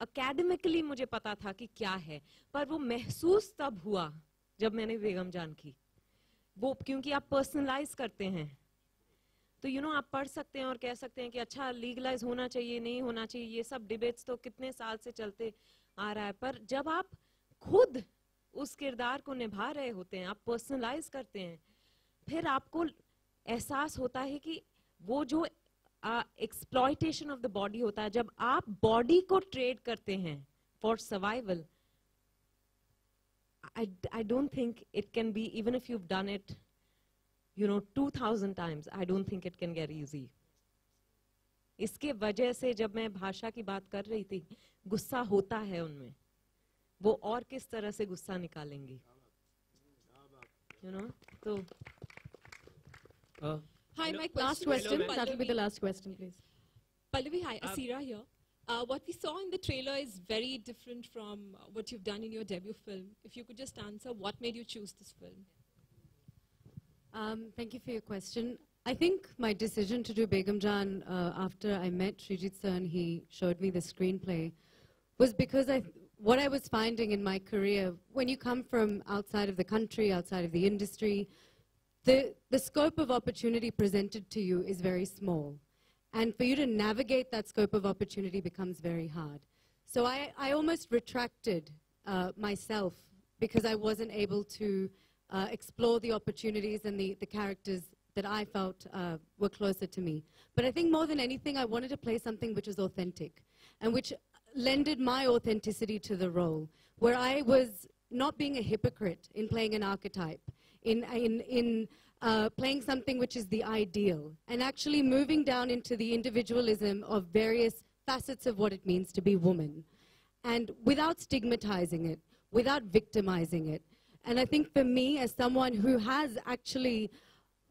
एकेडमिकली मुझे पता था कि क्या है। पर वो महसूस तब हुआ जब मैंने बेगम जान की। वो क्योंकि आप पर्सनलाइज करते हैं, तो यू नो, आप पढ़ सकते हैं और कह सकते हैं कि अच्छा लीगलाइज होना चाहिए, नहीं होना चाहिए, ये सब डिबेट्स तो कितने साल से चलते आ रहा है। पर जब आप खुद उस किरदार को निभा रहे होते हैं, आप पर्सनलाइज करते हैं, फिर आपको एहसास होता है कि वो जो एक्सप्लॉयटेशन ऑफ द बॉडी होता है, जब आप बॉडी को ट्रेड करते हैं for survival, I don't think it can be, even if you've done it, you know, 2000 times, I don't think it can get easy. इसके वजह से जब मैं भाषा की बात कर रही थी, गुस्सा होता है उनमें, वो और किस तरह से गुस्सा निकालेंगी, you know? तो Hi, my last question. That will be the last question, please. Pallavi, hi, Asira here. What we saw in the trailer is very different from what you've done in your debut film. If you could just answer, what made you choose this film? Thank you for your question. I think my decision to do Begum Jaan after I met Srijit sir and he showed me the screenplay was because what I was finding in my career, when you come from outside of the country, outside of the industry, the scope of opportunity presented to you is very small. And for you to navigate that scope of opportunity becomes very hard. So I almost retracted myself because I wasn't able to explore the opportunities and the characters that I felt were closer to me. But I think more than anything, I wanted to play something which was authentic and which lended my authenticity to the role, where I was not being a hypocrite in playing an archetype, in playing something which is the ideal, and actually moving down into the individualism of various facets of what it means to be woman, and without stigmatizing it, without victimizing it. And I think for me, as someone who has actually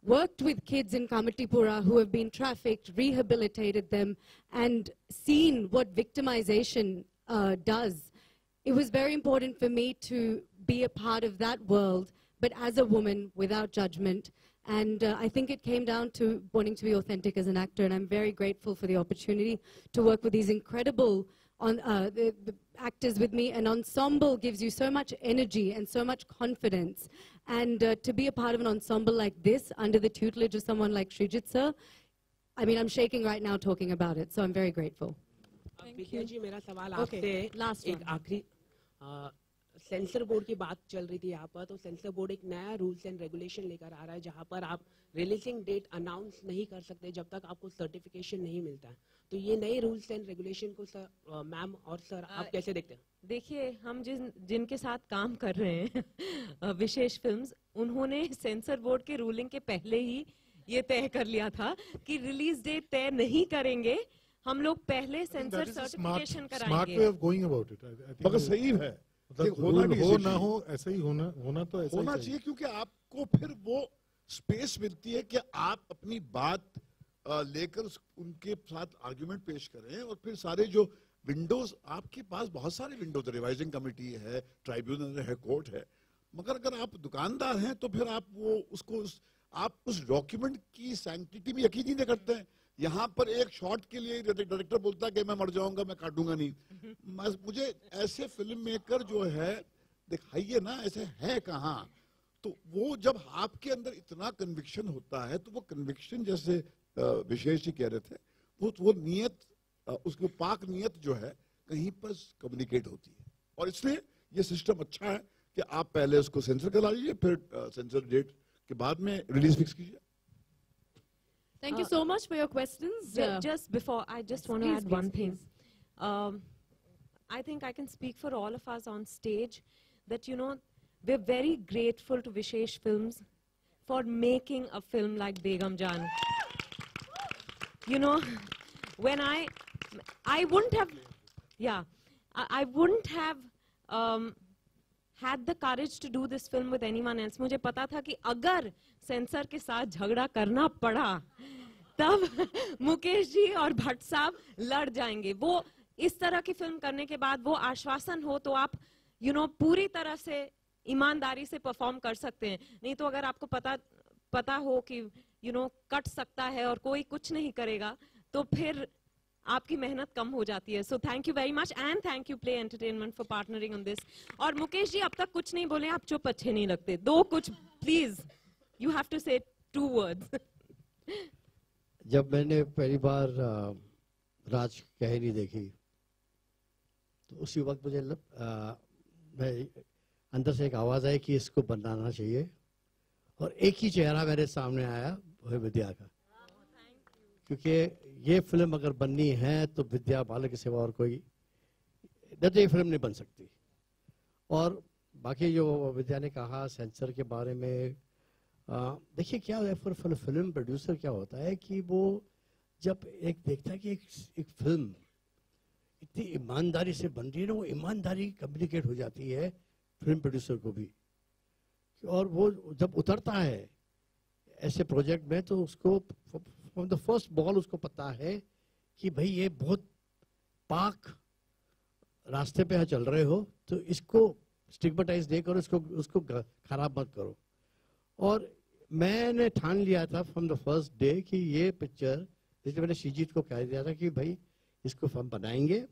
worked with kids in Kamatipura who have been trafficked, rehabilitated them, and seen what victimization does, it was very important for me to be a part of that world, but as a woman, without judgment. And I think it came down to wanting to be authentic as an actor, and I'm very grateful for the opportunity to work with these incredible the actors with me. An ensemble gives you so much energy and so much confidence. And to be a part of an ensemble like this, under the tutelage of someone like Srijit sir, I mean, I'm shaking right now talking about it, so I'm very grateful. विद्या जी, मेरा सवाल Okay, आपसे last एक one. आखिरी sensor board की बात चल रही थी यहाँ पर, तो सेंसर बोर्ड एक नया रूल्स एंड रेगुलेशन लेकर आ रहा है जहाँ पर आप रिलीजिंग डेट अनाउंस नहीं कर सकते जब तक आपको सर्टिफिकेशन नहीं मिलता है। तो ये नए रूल्स एंड रेगुलेशन को सर, मैम और सर, आप कैसे देखते हैं? देखिए, हम जिनके साथ काम कर रहे हैं विशेष फिल्म्स, उन्होंने सेंसर बोर्ड के रूलिंग के पहले ही ये तय कर लिया था कि रिलीज डेट तय नहीं करेंगे, हम लोग पहले सेंसर सर्टिफिकेशन कराएंगे। Smart way of going about it. मगर सही है, हो ना हो ऐसा ही होना तो ऐसा होना ही चाहिए, क्योंकि आपको फिर वो स्पेस मिलती है कि आप अपनी बात लेकर उनके साथ आर्गुमेंट पेश करें, और फिर सारे जो विंडोज आपके पास, बहुत सारे विंडोज, रिवाइजिंग कमेटी है, ट्राइब्यूनल है, कोर्ट है, मगर अगर आप दुकानदार हैं तो फिर आप वो उसको आप उस डॉक्यूमेंट की सैंक्टिटी में यकीन ही नहीं करते हैं। यहाँ पर एक शॉट के लिए डायरेक्टर बोलता है कि मैं मर जाऊंगा, मैं काटूंगा नहीं। मुझे ऐसे फिल्म मेकर जो है दिखाइए ना, ऐसे है कहाँ। तो वो जब आपके अंदर इतना कन्विक्शन होता है, तो वो कन्विक्शन जैसे विशेष जी कह रहे थे, वो नियत, उसको पाक नियत जो है कहीं पर कम्युनिकेट होती है। और इसलिए ये सिस्टम अच्छा है कि आप पहले उसको सेंसर करा लीजिए, फिर सेंसर डेट के बाद में रिलीज फिक्स कीजिए। Thank you so much for your questions. Just before, I just want to add one thing. I think I can speak for all of us on stage that, you know, we're very grateful to Vishesh Films for making a film like Begum Jaan. You know, when I wouldn't have, I wouldn't have had the courage to do this film with anyone else. मुझे पता था कि अगर sensor के साथ झगड़ा करना पड़ा, तब मुकेश जी और भट्ट साहब लड़ जाएंगे। वो इस तरह की फिल्म करने के बाद वो आश्वासन हो तो आप पूरी तरह से ईमानदारी से परफॉर्म कर सकते हैं। नहीं तो अगर आपको पता हो कि कट सकता है और कोई कुछ नहीं करेगा, तो फिर आपकी मेहनत कम हो जाती है। So thank you very much and thank you play entertainment for partnering on this. और मुकेश जी अब तक कुछ नहीं बोले, आप चुप अच्छे नहीं लगते, दो कुछ प्लीज, यू हैव टू से 2 words। जब मैंने पहली बार राज कहानी देखी, तो उसी वक्त मुझे मैं अंदर से एक आवाज आई कि इसको बनाना चाहिए, और एक ही चेहरा मेरे सामने आया, वो है विद्या का। क्योंकि ये फिल्म अगर बननी है तो विद्या बालन के सिवा और कोई ये फिल्म नहीं बन सकती। और बाकी जो विद्या ने कहा सेंसर के बारे में, देखिए क्या है, फॉर फिल्म प्रोड्यूसर क्या होता है कि वो जब एक देखता है कि एक फिल्म इतनी ईमानदारी से बन रही है ना, वो ईमानदारी कम्युनिकेट हो जाती है फिल्म प्रोड्यूसर को भी। और वो जब उतरता है ऐसे प्रोजेक्ट में, तो उसको फ्रॉम द फर्स्ट बॉल उसको पता है कि भाई ये बहुत पाक रास्ते पे चल रहे हो, तो इसको स्टिग्मेटाइज नहीं करो, उसको खराब मत करो। और मैंने ठान लिया था फ्रॉम द फर्स्ट डे कि ये पिक्चर, जैसे मैंने श्रीजीत को कह दिया था कि भाई इसको हम बनाएंगे,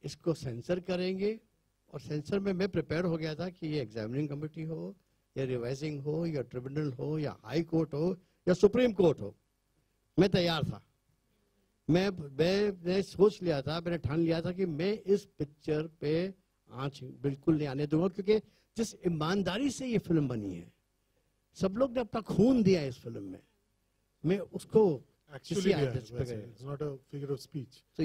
इसको सेंसर करेंगे। और सेंसर में मैं प्रिपेयर हो गया था कि ये एग्जामिनिंग कमेटी हो या रिवाइजिंग हो या ट्रिब्यूनल हो या हाई कोर्ट हो या सुप्रीम कोर्ट हो, मैं तैयार था। मैं सोच लिया था, मैंने ठान लिया था कि मैं इस पिक्चर पे आंच बिल्कुल नहीं आने दूंगा, क्योंकि जिस ईमानदारी से ये फिल्म बनी है, सब लोग ने अपना खून दिया इस फिल्म में। मैं उसको Actually, किसी yeah, address पे वैसे, गया। it's not a figure of speech. तो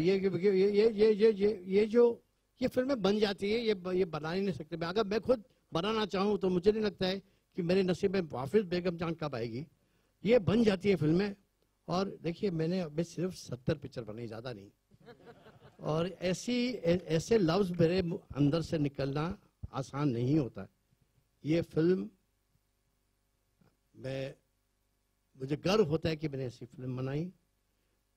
ये फिल्में बन जाती है, ये बना ही नहीं सकते। अगर मैं खुद बनाना चाहूँ तो मुझे नहीं लगता है कि मेरे नसीब में हाफिज बेगम जान कब आएगी। ये बन जाती है फिल्में। और देखिए मैंने अभी सिर्फ 70 पिक्चर बनाई, ज़्यादा नहीं। और ऐसे लफ्ज़ मेरे अंदर से निकलना आसान नहीं होता। ये फिल्म मुझे गर्व होता है कि मैंने ऐसी फिल्म बनाई।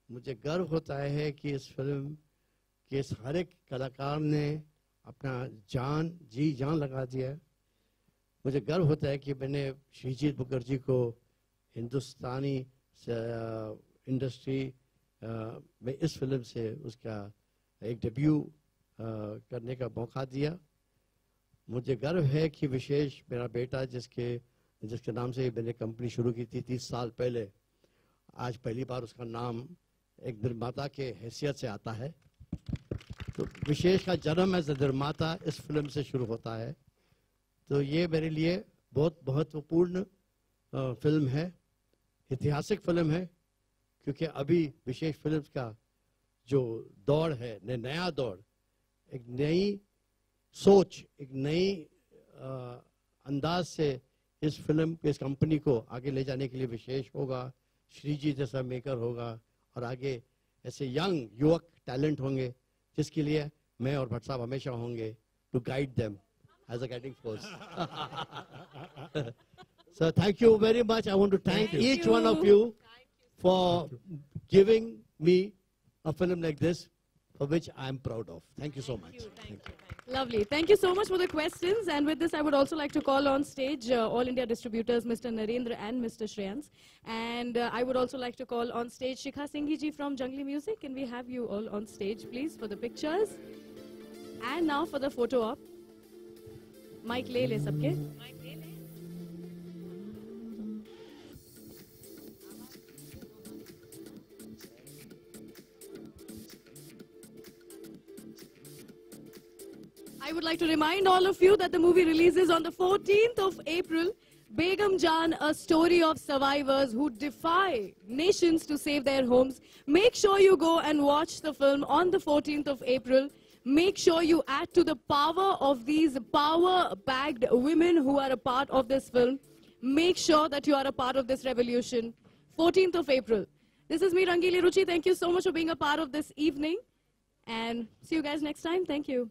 मुझे गर्व होता है कि इस फिल्म के हर एक कलाकार ने अपना जी जान लगा दिया। मुझे गर्व होता है कि मैंने श्रीजीत मुखर्जी को हिंदुस्तानी इंडस्ट्री में इस फिल्म से उसका एक डेब्यू करने का मौका दिया। मुझे गर्व है कि विशेष मेरा बेटा जिसके नाम से मैंने कंपनी शुरू की थी 30 साल पहले, आज पहली बार उसका नाम एक निर्माता के हैसियत से आता है। तो विशेष का जन्म एज अ निर्माता इस फिल्म से शुरू होता है। तो ये मेरे लिए बहुत महत्वपूर्ण फिल्म है, ऐतिहासिक फिल्म है, क्योंकि अभी विशेष फिल्म का जो दौर है, नया दौर, एक नई सोच, एक नई अंदाज से इस फिल्म इस कंपनी को आगे ले जाने के लिए विशेष होगा। श्रीजी जैसा मेकर होगा और आगे ऐसे यंग युवक टैलेंट होंगे जिसके लिए मैं और भट्ट साहब हमेशा होंगे to guide them as a guiding force. So thank you very much. I want to thank each one of you for giving me a film like this, for which I am proud of. Thank you so much. Thank you. Lovely. Thank you so much for the questions. And with this, I would also like to call on stage All India distributors, Mr. Narendra and Mr. Shreyans. And I would also like to call on stage Shikha Singhi ji from Jungly Music. Can we have you all on stage, please, for the pictures? And now for the photo op. Mic le sabke. I would like to remind all of you that the movie releases on the 14th of April. Begum Jaan, a story of survivors who defy nations to save their homes. Make sure you go and watch the film on the 14th of April. Make sure you add to the power of these power-bagged women who are a part of this film. Make sure that you are a part of this revolution. 14th of April. This is me, Rangili Ruchi. Thank you so much for being a part of this evening. And see you guys next time. Thank you.